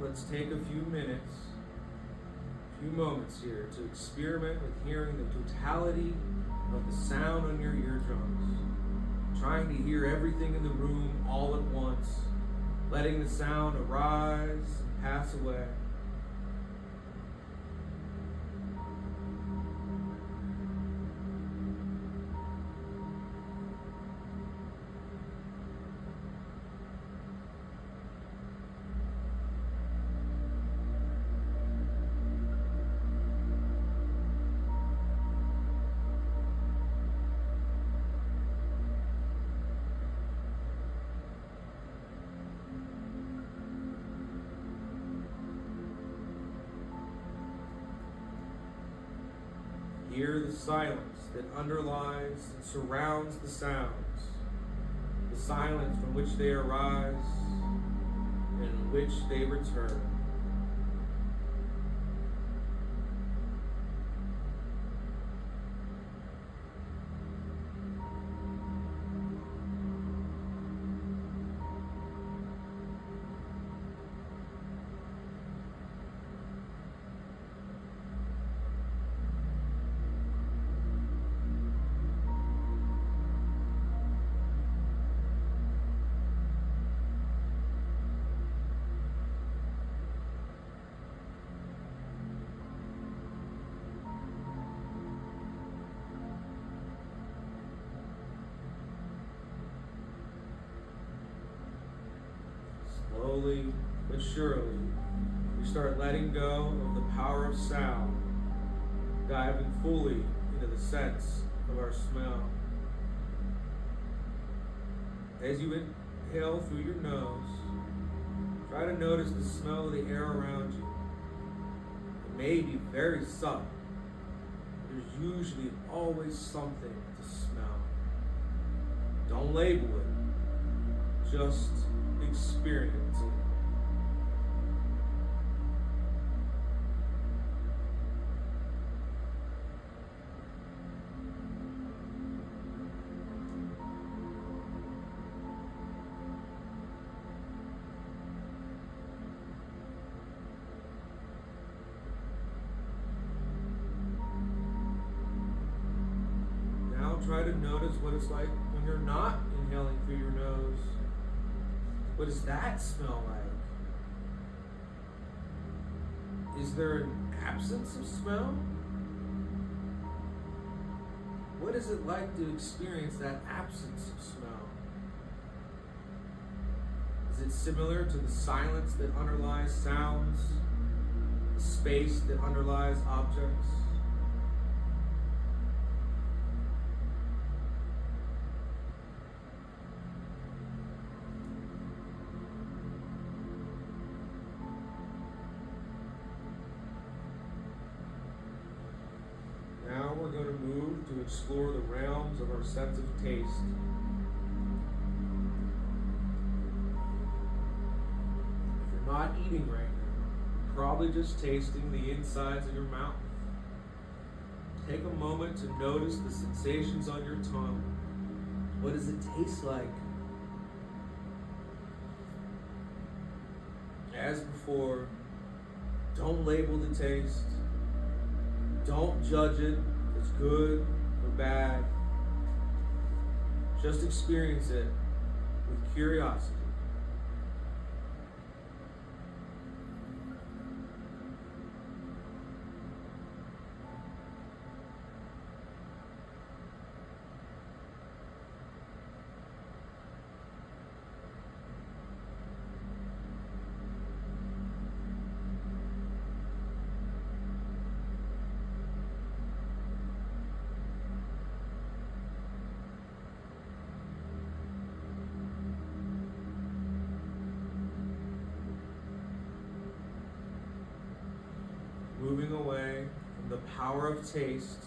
let's take a few moments here to experiment with hearing the totality of the sound on your eardrums, trying to hear everything in the room all at once, letting the sound arise and pass away. Hear the silence that underlies and surrounds the sounds, the silence from which they arise and in which they return. Slowly but surely, we start letting go of the power of sound, diving fully into the sense of our smell. As you inhale through your nose, try to notice the smell of the air around you. It may be very subtle. There's usually always something to smell. Don't label it, just experience it. Now try to notice what it's like when you're not inhaling through your nose. What does that smell like? Is there an absence of smell? What is it like to experience that absence of smell? Is it similar to the silence that underlies sounds, the space that underlies objects? Now we're going to move to explore the realms of our sense of taste. If you're not eating right now, you're probably just tasting the insides of your mouth. Take a moment to notice the sensations on your tongue. What does it taste like? As before, don't label the taste. Don't judge it if it's good or bad. Just experience it with curiosity. Moving away from the power of taste,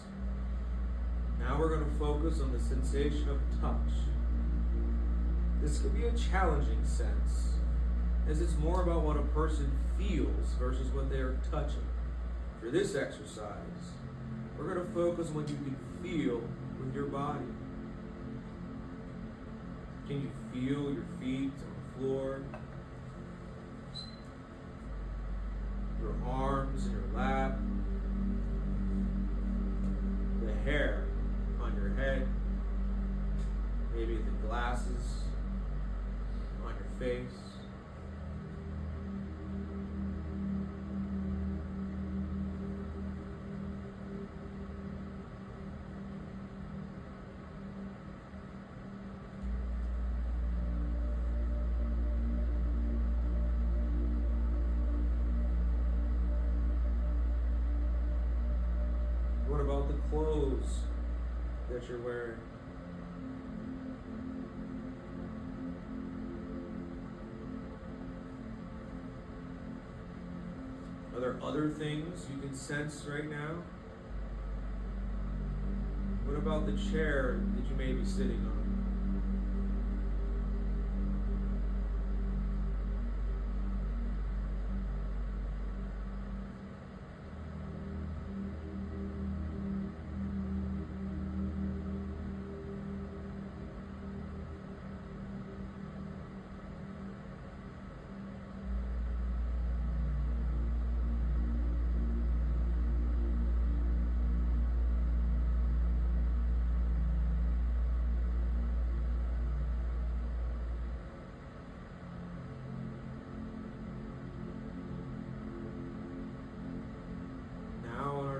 now we're going to focus on the sensation of touch. This could be a challenging sense, as it's more about what a person feels versus what they are touching. For this exercise, we're going to focus on what you can feel with your body. Can you feel your feet on the floor? face. What about the clothes that you're wearing? Are there other things you can sense right now? What about the chair that you may be sitting on?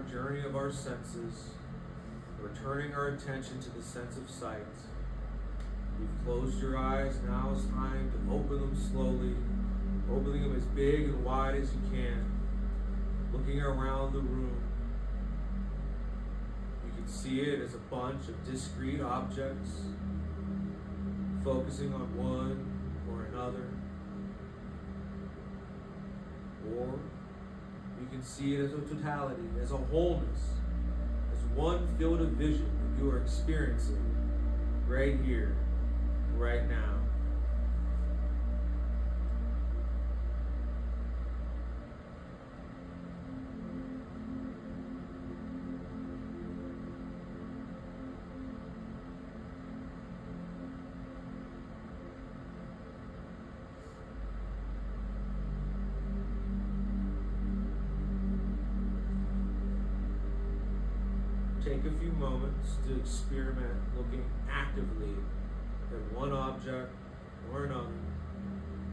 Journey of our senses, we're turning our attention to the sense of sight. You've closed your eyes, now it's time to open them slowly, opening them as big and wide as you can, looking around the room. You can see it as a bunch of discrete objects, focusing on one or another, or you can see it as a totality, as a wholeness, as one field of vision that you are experiencing right here, right now. Take a few moments to experiment looking actively at one object or another.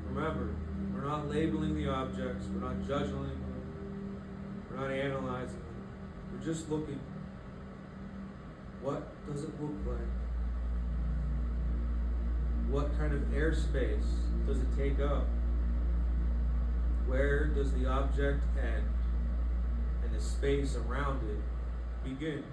Remember, we're not labeling the objects, we're not judging them, we're not analyzing them. We're just looking. What does it look like? What kind of airspace does it take up? Where does the object end and the space around it begin?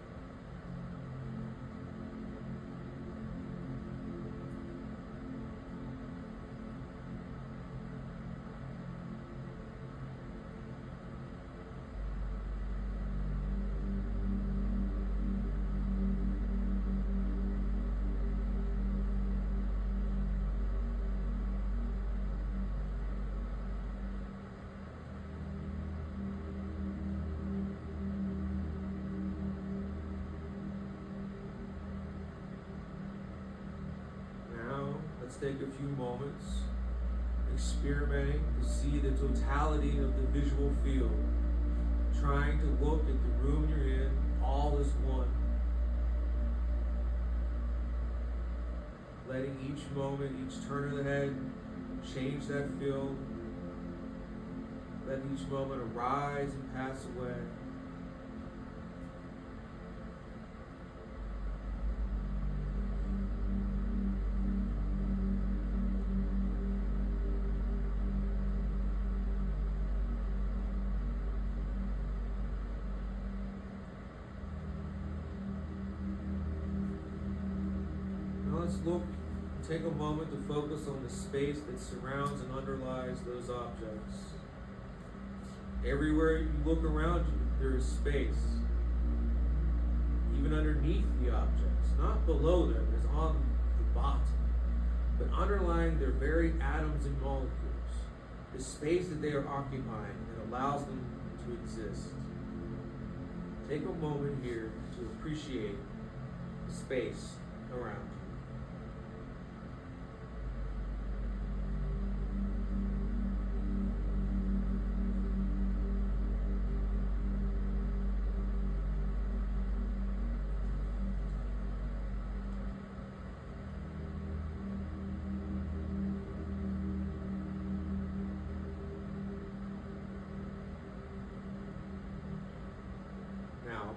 Let's take a few moments experimenting to see the totality of the visual field, trying to look at the room you're in all as one, letting each moment, each turn of the head change that field, let each moment arise and pass away. Let's look, take a moment to focus on the space that surrounds and underlies those objects. Everywhere you look around you, there is space. Even underneath the objects, not below them, as on the bottom, but underlying their very atoms and molecules, the space that they are occupying that allows them to exist. Take a moment here to appreciate the space around you.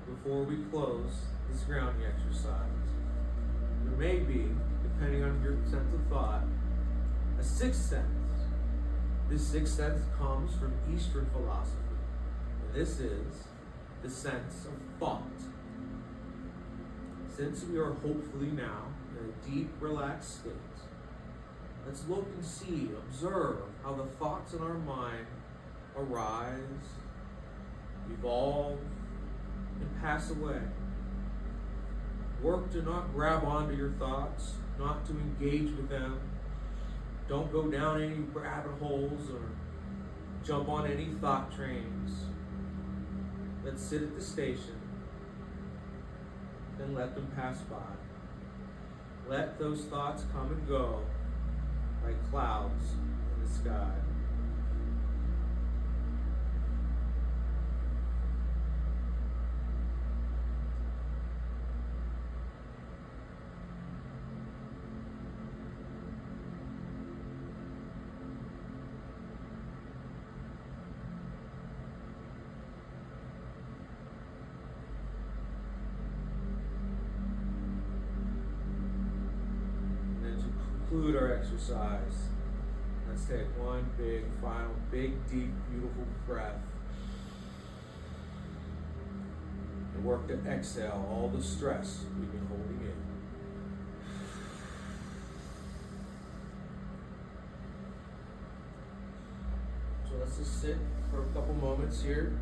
before we close this grounding exercise. There may be, depending on your sense of thought, a sixth sense. This sixth sense comes from Eastern philosophy. And this is the sense of thought. Since we are hopefully now in a deep, relaxed state, let's look and see, observe how the thoughts in our mind arise, evolve, and pass away. Work to not grab onto your thoughts, not to engage with them. Don't go down any rabbit holes or jump on any thought trains. Let's sit at the station and let them pass by. Let those thoughts come and go like clouds in the sky. Conclude our exercise. Let's take one big, final, big, deep, beautiful breath. And work to exhale all the stress we've been holding in. So let's just sit for a couple moments here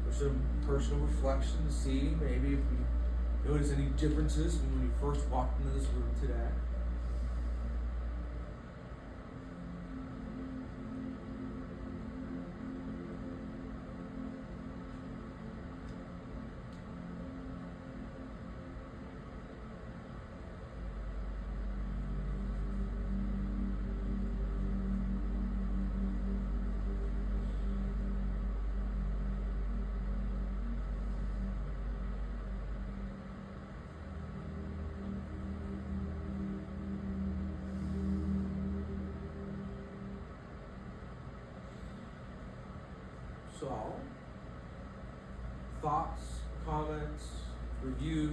for some personal reflection to see maybe if we notice any differences from when we first walked into this room today. So, thoughts, comments, reviews,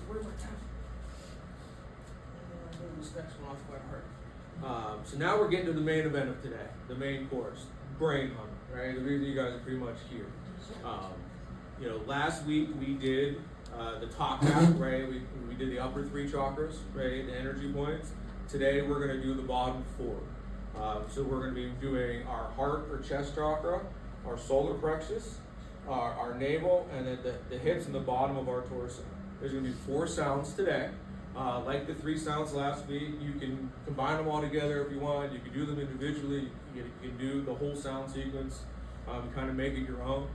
where's my tab? This next one off by heart. So now we're getting to the main event of today, the main course, brain hunger, right? The reason you guys are pretty much here. Last week we did the top half, right? We did the upper three chakras, right? The energy points. Today we're going to do the bottom four. So we're going to be doing our heart or chest chakra, our solar plexus, our navel, and then the hips and the bottom of our torso. There's going to be 4 sounds today. Like the 3 sounds last week, you can combine them all together if you want. You can do them individually. You can do the whole sound sequence, kind of make it your own.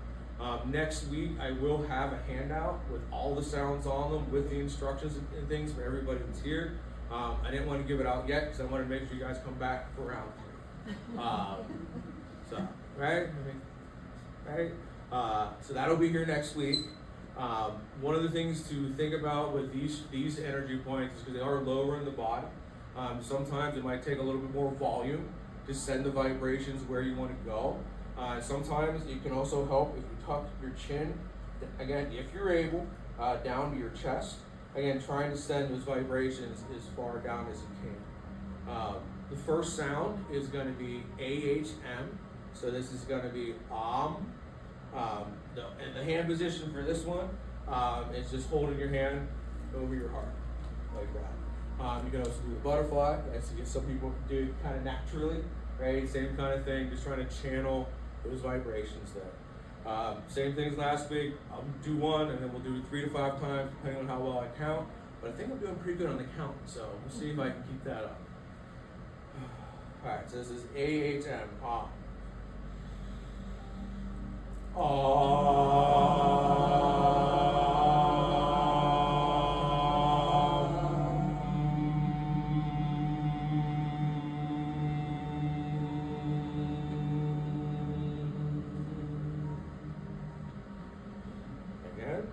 Next week, I will have a handout with all the sounds on them, with the instructions and things for everybody that's here. I didn't want to give it out yet because I wanted to make sure you guys come back for round 3. So that'll be here next week. One of the things to think about with these energy points is because they are lower in the body. Sometimes it might take a little bit more volume to send the vibrations where you want to go. Sometimes it can also help if you tuck your chin, again, if you're able, down to your chest. Again, trying to send those vibrations as far down as you can. The first sound is going to be AHM. So this is going to be and the hand position for this one is just holding your hand over your heart, like that. You can also do the butterfly. That's some people do it kind of naturally, right? Same kind of thing, just trying to channel those vibrations there. Same things last week. I'll do one, and then we'll do 3 to 5 times, depending on how well I count. But I think I'm doing pretty good on the count, so we'll see if I can keep that up. All right, so this is AHM. Again.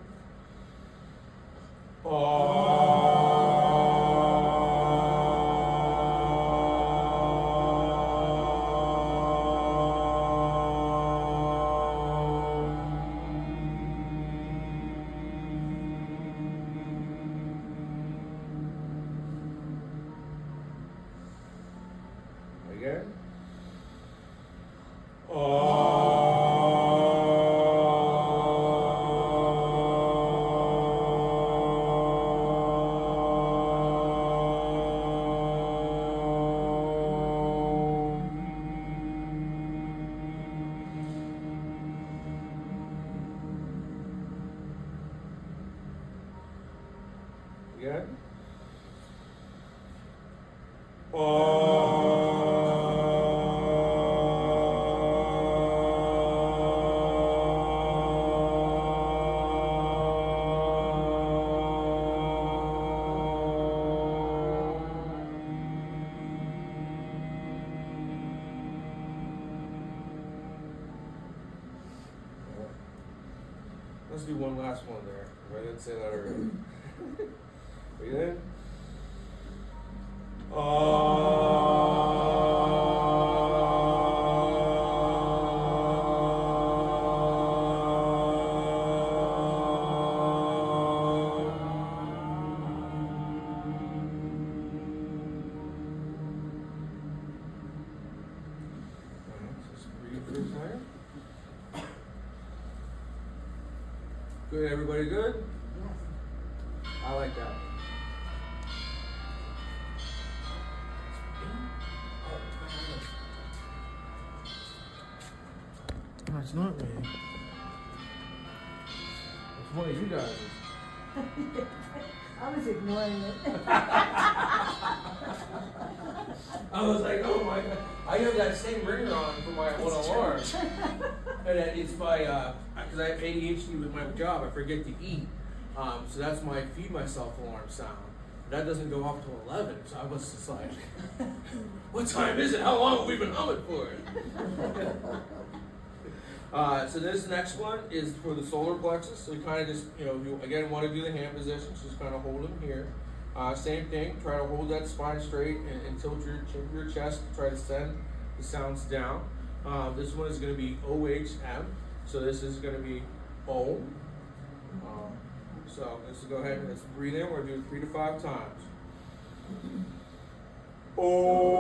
Again. Again. Let's do one last one there. I didn't say that earlier. Breathe in. Just breathe for a second. Good, everybody good? Yes. I like that. No, it's not me. It's one of you guys. I was ignoring it. I was like, oh my god. I have that same ringer on for my one alarm. And it's by, because I have ADHD with my job, I forget to eat. So that's my feed myself alarm sound. That doesn't go off till 11, so I was just like, what time is it? How long have we been humming for? So this next one is for the solar plexus. So you kind of just, you know, you again want to do the hand positions, just kind of hold them here. Same thing, try to hold that spine straight and tilt your chest, try to send the sounds down. This one is going to be OHM. So this is going to be Om. So let's go ahead and let's breathe in. We're going to do it 3 to 5 times. Om.